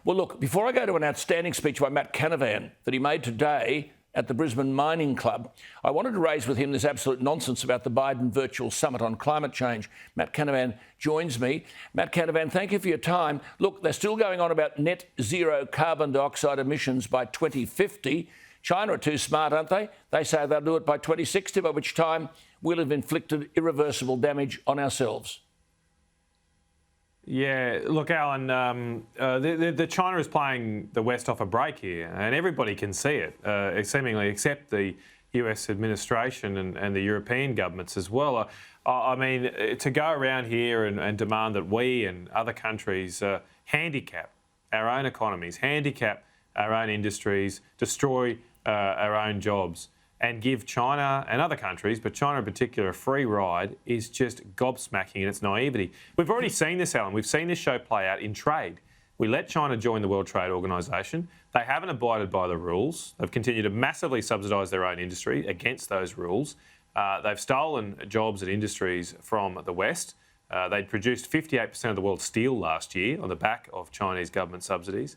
Well, look, before I go to an outstanding speech by Matt Canavan that he made today at the Brisbane Mining Club, I wanted to raise with him this absolute nonsense about the Biden virtual summit on climate change. Matt Canavan joins me. Matt Canavan, thank you for your time. Look, they're still going on about net zero carbon dioxide emissions by 2050. China are too smart, aren't they? They say they'll do it by 2060, by which time we'll have inflicted irreversible damage on ourselves. Yeah, look, Alan, the China is playing the West off a break here, and everybody can see it, seemingly except the US administration and the European governments as well. I mean, to go around here and demand that we and other countries handicap our own economies, handicap our own industries, destroy our own jobs, and give China and other countries, but China in particular, a free ride is just gobsmacking in its naivety. We've already seen this, Alan. We've seen this show play out in trade. We let China join the World Trade Organisation. They haven't abided by the rules. They've continued to massively subsidise their own industry against those rules. They've stolen jobs and industries from the West. They'd produced 58% of the world's steel last year on the back of Chinese government subsidies.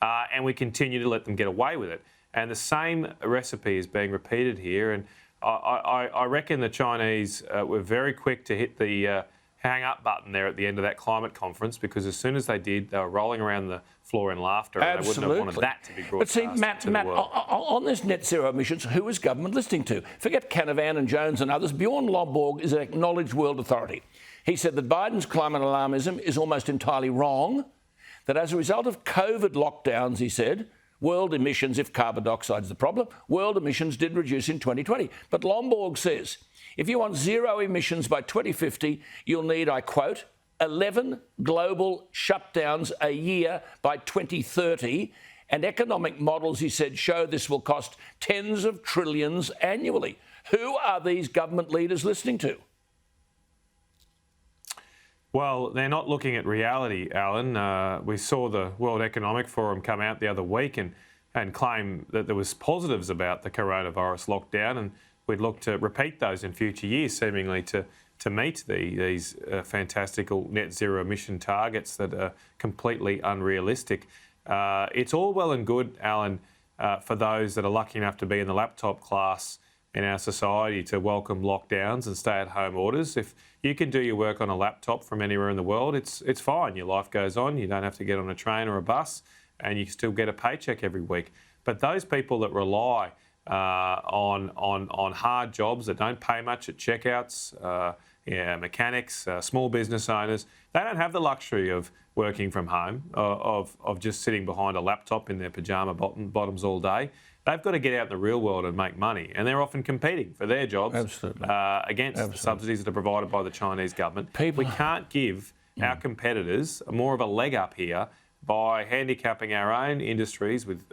And we continue to let them get away with it. And the same recipe is being repeated here. And I reckon the Chinese were very quick to hit the hang up button there at the end of that climate conference, because as soon as they did, they were rolling around the floor in laughter. And they wouldn't have wanted that to be broadcast. But see, Matt, on this net zero emissions, who is government listening to? Forget Canavan and Jones and others. Bjorn Lomborg is an acknowledged world authority. He said that Biden's climate alarmism is almost entirely wrong, that as a result of COVID lockdowns, he said, world emissions, if carbon dioxide is the problem, world emissions did reduce in 2020. But Lomborg says, if you want zero emissions by 2050, you'll need, I quote, 11 global shutdowns a year by 2030. And economic models, he said, show this will cost tens of trillions annually. Who are these government leaders listening to? Well, they're not looking at reality, Alan. We saw the World Economic Forum come out the other week and claim that there was positives about the coronavirus lockdown, and we'd look to repeat those in future years, seemingly to meet these fantastical net zero emission targets that are completely unrealistic. It's all well and good, Alan, for those that are lucky enough to be in the laptop class in our society to welcome lockdowns and stay-at-home orders. If you can do your work on a laptop from anywhere in the world, it's fine. Your life goes on. You don't have to get on a train or a bus, and you still get a paycheck every week. But those people that rely on hard jobs that don't pay much at checkouts, mechanics, small business owners, they don't have the luxury of working from home, of just sitting behind a laptop in their pyjama bottoms all day. They've got to get out in the real world and make money, and they're often competing for their jobs against the subsidies that are provided by the Chinese government. We can't give our competitors more of a leg up here by handicapping our own industries with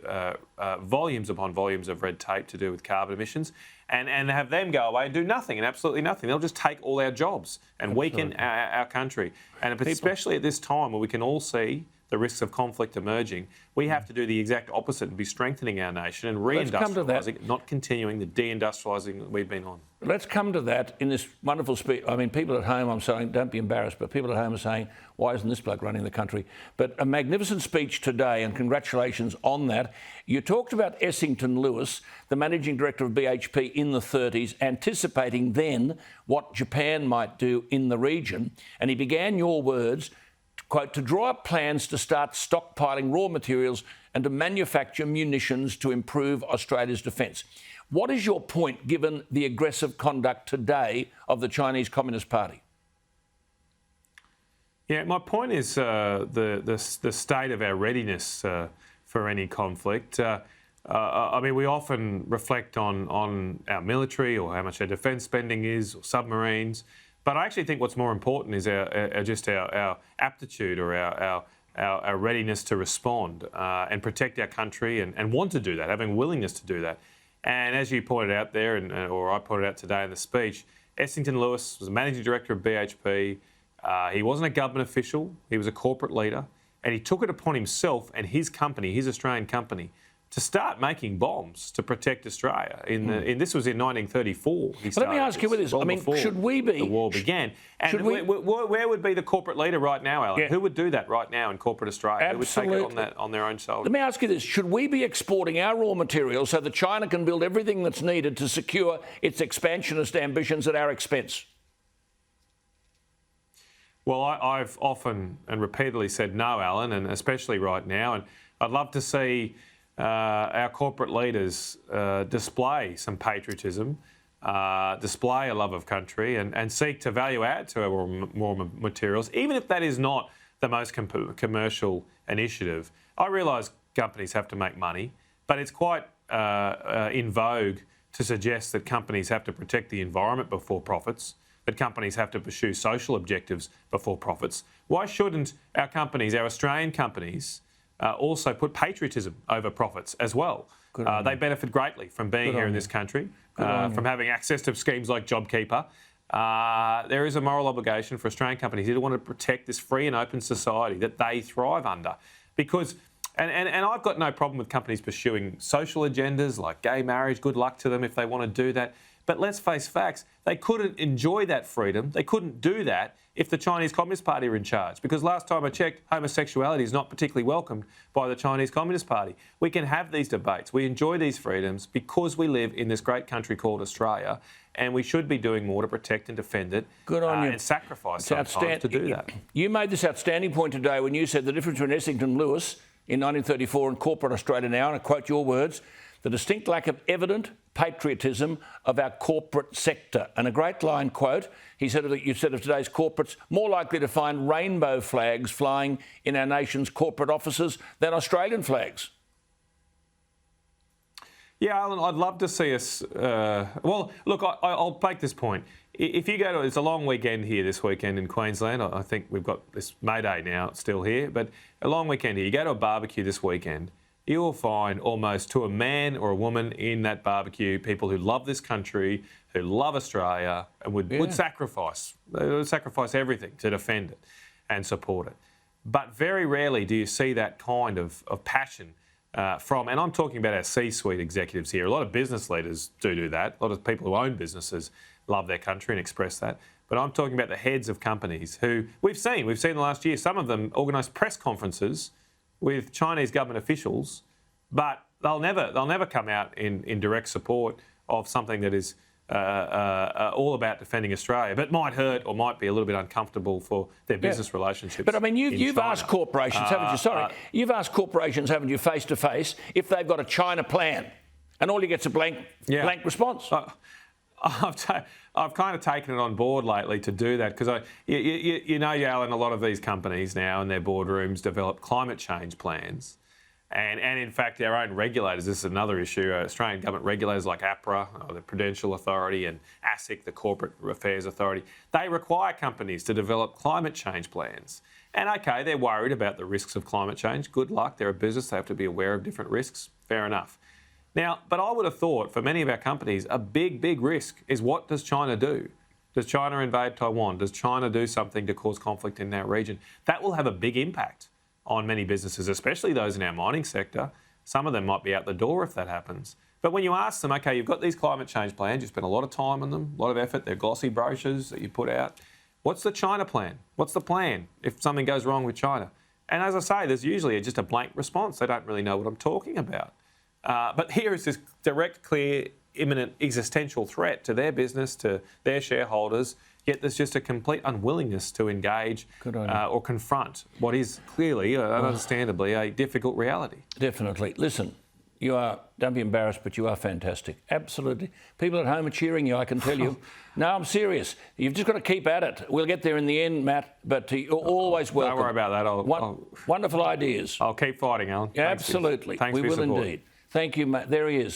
volumes upon volumes of red tape to do with carbon emissions, and have them go away and do nothing and absolutely nothing. They'll just take all our jobs and weaken our country. And especially at this time where we can all see the risks of conflict emerging, we have to do the exact opposite and be strengthening our nation and reindustrialising, not continuing the deindustrialising that we've been on. Let's come to that in this wonderful speech. I mean, people at home, I'm saying, don't be embarrassed, but people at home are saying, why isn't this bloke running the country? But a magnificent speech today, and congratulations on that. You talked about Essington Lewis, the managing director of BHP in the 30s, anticipating then what Japan might do in the region. And he began your words, quote, to draw up plans to start stockpiling raw materials and to manufacture munitions to improve Australia's defence. What is your point, given the aggressive conduct today of the Chinese Communist Party? Yeah, my point is the state of our readiness for any conflict. I mean, we often reflect on our military or how much our defence spending is, or submarines. But I actually think what's more important is our aptitude or our readiness to respond and protect our country and want to do that, having willingness to do that. And as you pointed out there, or I pointed out today in the speech, Essington Lewis was the managing director of BHP. He wasn't a government official. He was a corporate leader. And he took it upon himself and his company, his Australian company, to start making bombs to protect Australia. This was in 1934. But let me ask you with this. I mean, should we be... The war began. And where would be the corporate leader right now, Alan? Yeah. Who would do that right now in corporate Australia? Absolutely. Who would take it on their own shoulders? Let me ask you this. Should we be exporting our raw materials so that China can build everything that's needed to secure its expansionist ambitions at our expense? Well, I've often and repeatedly said no, Alan, and especially right now. And I'd love to see our corporate leaders display some patriotism, display a love of country, and seek to value add to our raw materials, even if that is not the most commercial initiative. I realise companies have to make money, but it's quite in vogue to suggest that companies have to protect the environment before profits, that companies have to pursue social objectives before profits. Why shouldn't our companies, our Australian companies, also put patriotism over profits as well? They benefit greatly from being here in this country, from having access to schemes like JobKeeper. There is a moral obligation for Australian companies here to want to protect this free and open society that they thrive under. Because, and I've got no problem with companies pursuing social agendas like gay marriage. Good luck to them if they want to do that. But let's face facts, they couldn't enjoy that freedom. They couldn't do that if the Chinese Communist Party were in charge. Because last time I checked, homosexuality is not particularly welcomed by the Chinese Communist Party. We can have these debates. We enjoy these freedoms because we live in this great country called Australia, and we should be doing more to protect and defend it. Good on you. And sacrifice sometimes to do that. You made this outstanding point today when you said the difference between Essington Lewis in 1934 and corporate Australia now, and I quote your words, the distinct lack of evident patriotism of our corporate sector. And a great line quote, you said of today's corporates, more likely to find rainbow flags flying in our nation's corporate offices than Australian flags. Yeah, Alan, I'd love to see us... well, look, I'll make this point. If you go to... It's a long weekend here this weekend in Queensland. I think we've got this May Day now still here, but a long weekend here. You go to a barbecue this weekend, you will find almost to a man or a woman in that barbecue people who love this country, who love Australia, and would sacrifice. They would sacrifice everything to defend it and support it. But very rarely do you see that kind of passion from, and I'm talking about our C-suite executives here. A lot of business leaders do that. A lot of people who own businesses love their country and express that. But I'm talking about the heads of companies who we've seen in the last year, some of them organise press conferences with Chinese government officials, but they'll never come out in direct support of something that is all about defending Australia, but might hurt or might be a little bit uncomfortable for their business relationships. But I mean, you've asked corporations, haven't you? Sorry, you've asked corporations, haven't you, face to face, if they've got a China plan, and all you get's a blank response. I've kind of taken it on board lately to do that because you know, Alan, a lot of these companies now in their boardrooms develop climate change plans. And in fact, our own regulators, this is another issue, Australian government regulators like APRA, the Prudential Authority, and ASIC, the Corporate Affairs Authority, they require companies to develop climate change plans. And okay, they're worried about the risks of climate change. Good luck, they're a business, they have to be aware of different risks. Fair enough. Now, but I would have thought for many of our companies, a big risk is what does China do? Does China invade Taiwan? Does China do something to cause conflict in that region? That will have a big impact on many businesses, especially those in our mining sector. Some of them might be out the door if that happens. But when you ask them, okay, you've got these climate change plans, you spend a lot of time on them, a lot of effort, they're glossy brochures that you put out. What's the China plan? What's the plan if something goes wrong with China? And as I say, there's usually just a blank response. They don't really know what I'm talking about. But here is this direct, clear, imminent existential threat to their business, to their shareholders, yet there's just a complete unwillingness to engage or confront what is clearly, understandably, a difficult reality. Definitely. Listen, don't be embarrassed, but you are fantastic. Absolutely. People at home are cheering you, I can tell you. No, I'm serious. You've just got to keep at it. We'll get there in the end, Matt, but you're always welcome. Don't worry about that. Wonderful ideas. I'll keep fighting, Alan. Absolutely. Thanks we for your will support. indeed. Thank you, Matt. There he is.